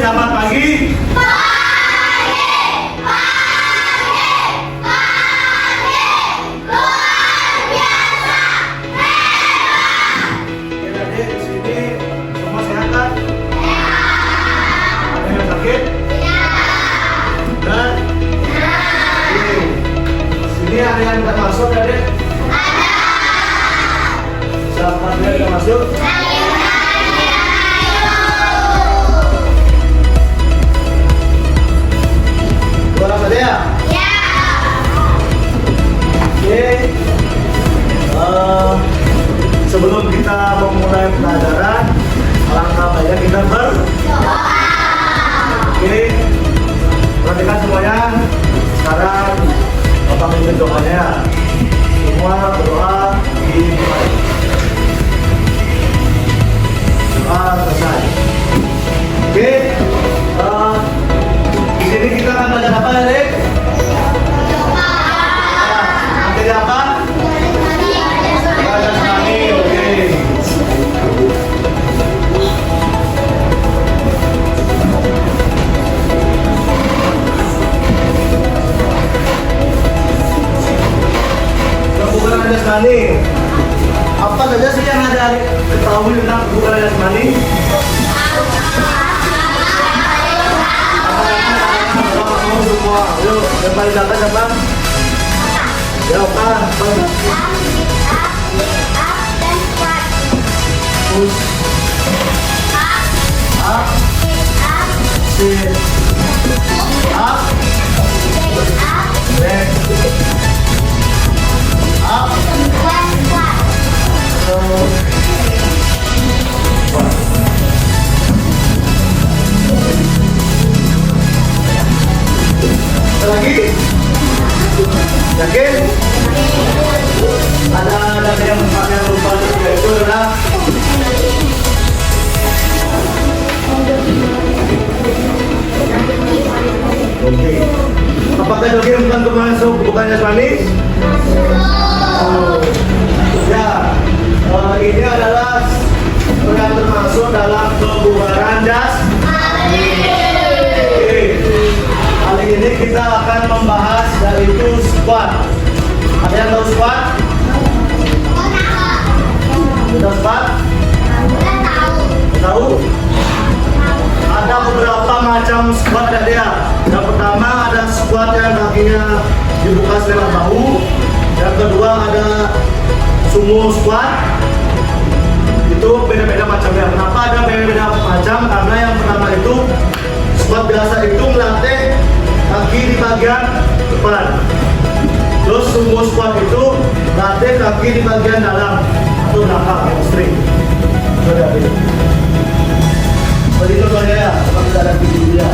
selamat pagi. Ini ada yang tidak masuk, Adik? Ada. Siapa yang tidak masuk? Dua orang saja ya? Ya. Oke. Sebelum kita memulai pelajaran, alangkah baiknya kita berdoa. Oke. Perhatikan semuanya. Sekarang Bapak mimpin doanya. Semua berdoa dimulai. Doa selesai. Oke. Di sini kita akan belajar apa, Adik? Materi apa? Belajar jasmani. Oke. Kebugaran jasmani. Apa saja sih yang ada ketahui tentang kebugaran jasmani? Semua, yuk, yang paling datang siapa? Jawab kan? Push up, sit up, back up, lagi? Yakin? Ada yang pakai lupa itu adalah oke. Apakah jogging bukan termasuk bukan jasmani? Ya, ini adalah bukan termasuk dalam kebugaran jasmani. Kali ini kita akan membahas yaitu squat. Ada yang tahu squat? Sudah squat? Tahu? Ada beberapa macam squat ya dia. Yang pertama ada squat yang kakinya dibuka selebar bahu. Yang kedua ada sumo squat. Itu beda-beda macamnya. Kenapa ada beda-beda macam? Karena yang pertama itu squat biasa itu melatih kaki di bagian depan. Terus sumo squat itu latih kaki di bagian dalam atau belakang, hamstring. Sudah beda. Seperti itu soalnya ya, seperti ada video.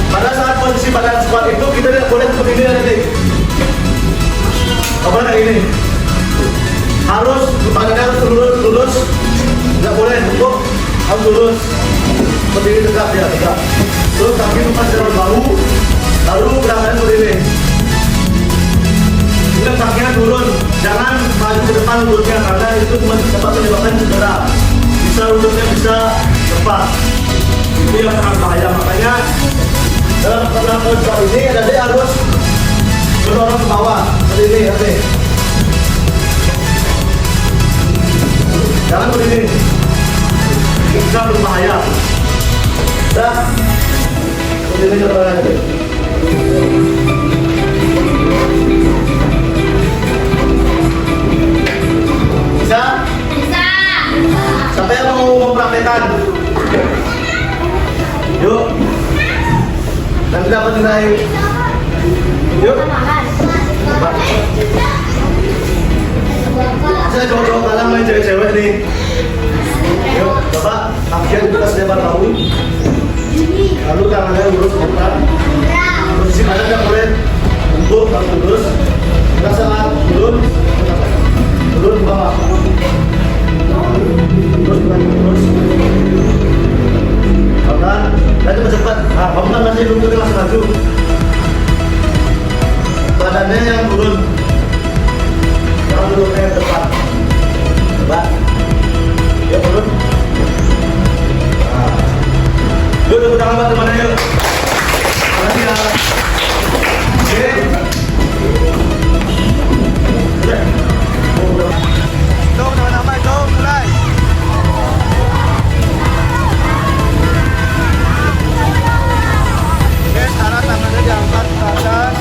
Pada saat posisi badan squat itu kita tidak boleh seperti ini nanti. Apa kayak ini? Harus badannya harus lurus, tidak boleh bungkuk, harus lurus. Seperti ini tegak ya, tegak. Terus kaki lepas dari bahu, lalu belakangnya seperti ini. Kemudian kakinya turun, jangan maju ke depan lututnya karena itu dapat menyebabkan cedera. Bisa lututnya bisa lepas. Itu yang sangat bahaya. Makanya dalam pernafasan squat ini ada harus mendorong ke bawah seperti ini, nanti. Jangan seperti ini. Bisa berbahaya. Dah. Seperti ini contohnya nanti. Bisa? Bisa. Siapa yang mau mempraktekkan? Yuk. Nanti dapat nilai. Yuk. Saya cowok-cowok kalah main cewek-cewek nih. Yuk, coba kakinya kita selebar bahu. Lalu tangannya lurus ke depan. Posisi badan tidak boleh untuk harus lurus. Kita saat turun ke bawah. Terus. Pelan, nanti cepat. Nah, kamu kan masih belum langsung maju. Yuk, tepuk tangan buat teman-teman yuk. Makasih ya. Oke. Hitung teman-teman, hitung, mulai. Oke, sekarang tangannya diangkat ke atas.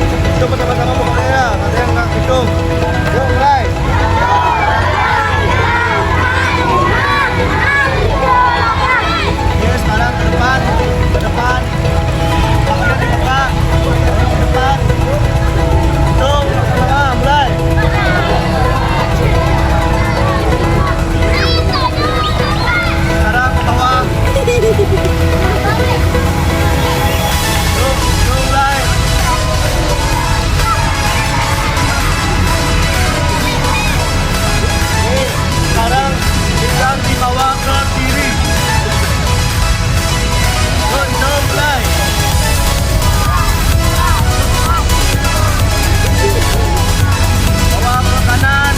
Hitung bersama-sama pokoknya ya, ada yang nggak hitung. Yuk, mulai. Oke, sekarang ke depan, ke depan. Tangannya dibuka, ke depan. Hitung bersama-sama, mulai. Sekarang ke bawah. Yuk, mulai. Sekarang tinggal dibawa ke kiri. Yuk, mulai. Bawa ke kanan.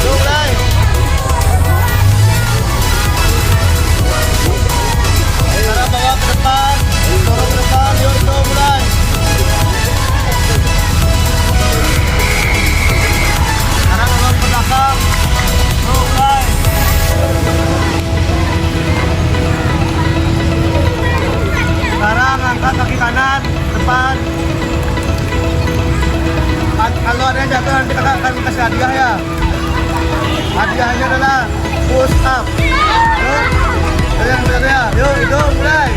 Yuk, mulai. Sekarang bawa ke depan. Dorong ke depan. Yuk, mulai. Sekarang dorong ke belakang. Yuk, mulai. Sekarang angkat kaki kanan, depan. Kalau ada yang jatuh nanti kakak akan kasih hadiah ya. Hadiahnya adalah push up. Yuk, yang benar ya. Yuk, itu mulai.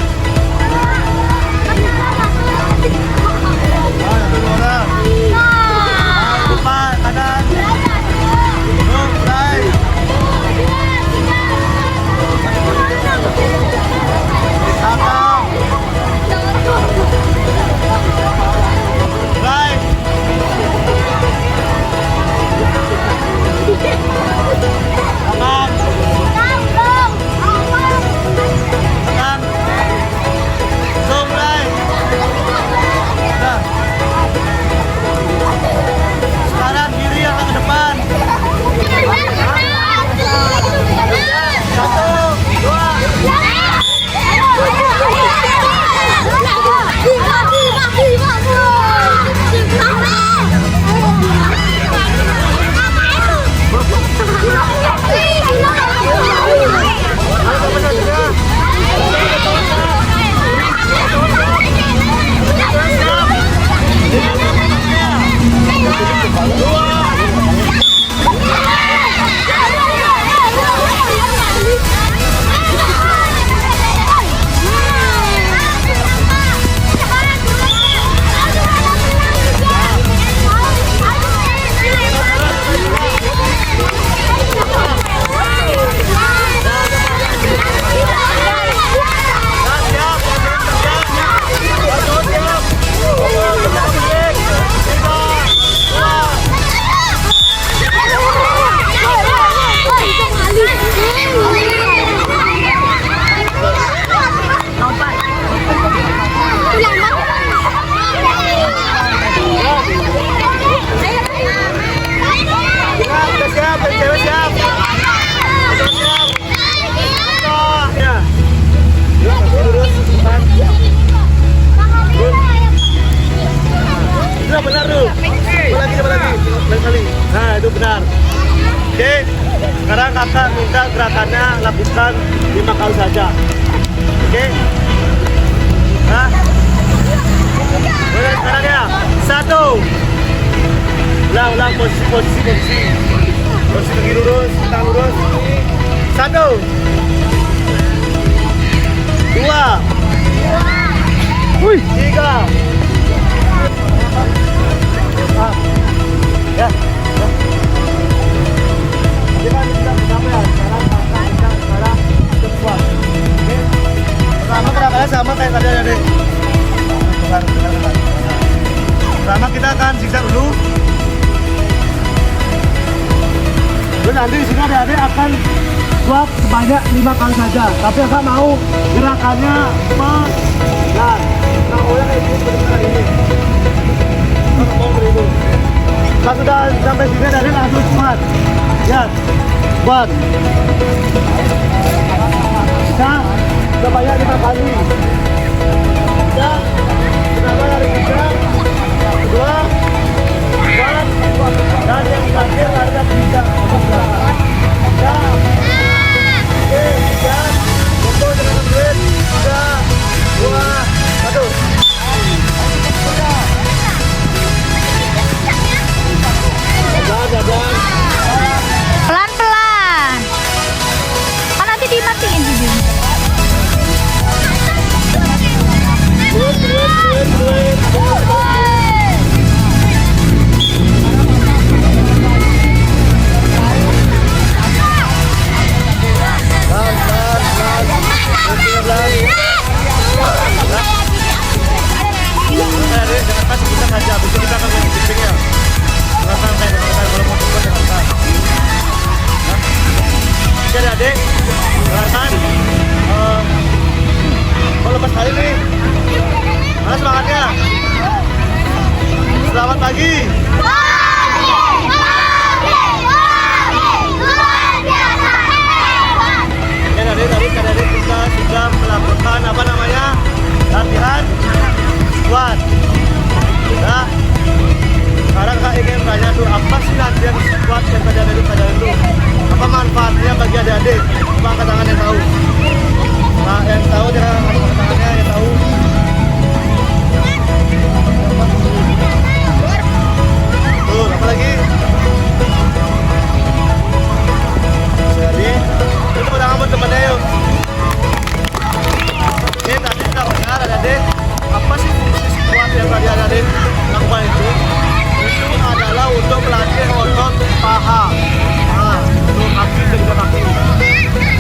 Satu dua orang. Depan kanan. Yuk, mulai. Belakang. Mulai. Kanan. Kanan. So, mulai. Nah. Sekarang kiri yang ke depan. Satu, dua. Benar tuh. Coba lagi. Lain kali. Nah, itu benar. Oke. Sekarang kakak minta gerakannya lakukan 5 kali saja. Oke. Nah. Mulai sekarang ya. 1. Ulang posisi. Posisi kaki lurus, tangan lurus. 1. 2. 3. Ya. Kita bersama ya. Sekarang kuat. Oke. Pertama gerakannya sama kayak tadi ya, Dek. Pertama kita akan zigzag dulu. Terus nanti di sini adik-adik akan squat sebanyak 5 kali saja. Tapi agak mau gerakannya pelan. Nah, oleh kayak gini benar ini. Kalau mau beribu. Pas sudah sampai sini adik langsung squat. Ya. Kuat. Bisa. Sudah banyak 5 kali. Bisa. Sudah banyak 3. Kedua. Kuat. Dan yang terakhir ada 3. Bisa. Oke, 3. Foto dengan duit. 3, 2, 1. Pelan-pelan. Oh, nanti dimatiin Bibi. Adik, silakan. Mau lepas kali nih. Mana semangatnya? Selamat pagi. Ya tadi kita sudah melakukan apa namanya latihan squat. Ya. Sekarang Kak ingin tanya tuh apa sih latihan squat yang tadi ada itu? Apa manfaatnya bagi adik-adik? Coba angkat tangan yang tahu. Nah, yang tahu jangan angkat tangannya yang tahu. Tuh, apa lagi? Jadi, itu pada ngambut temennya yuk. Ini tadi kita dengar adik-adik, apa sih fungsi squat yang tadi adik-adik lakukan itu? Itu adalah untuk melatih otot paha. Nah, untuk kaki dan juga kaki.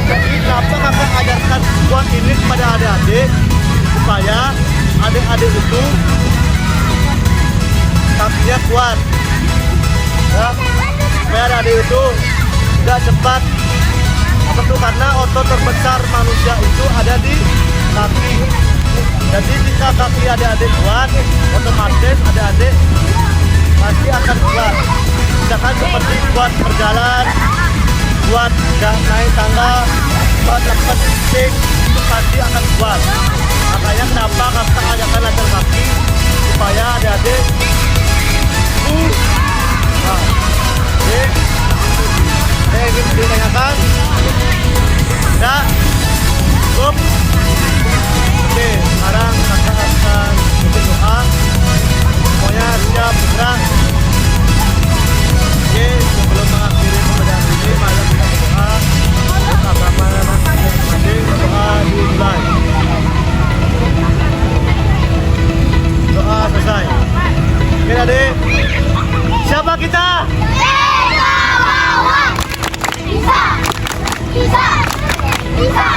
Jadi kenapa kakak ajarkan squat ini kepada adik-adik supaya adik-adik itu kakinya kuat, ya, supaya adik-adik itu tidak cepat. Apa tuh? Karena otot terbesar manusia itu ada di kaki. Jadi jika kaki adik-adik kuat, otomatis adik-adik pasti akan kuat. Misalkan seperti kuat berjalan, kuat naik tangga, kuat dapat stick, itu pasti akan kuat. Makanya kenapa kakak ajarkan latihan kaki supaya adik-adik nah, oke. Saya ingin ditanyakan ya, cukup. Oke, sekarang kakak akan berdoa. Semuanya siap bergerak. Oke, sebelum mengakhiri pembelajaran ini, mari kita berdoa. Untuk agama dan masing-masing, doa dimulai. Doa selesai. Oke adik, siapa kita? Bisa. Bisa. Bisa.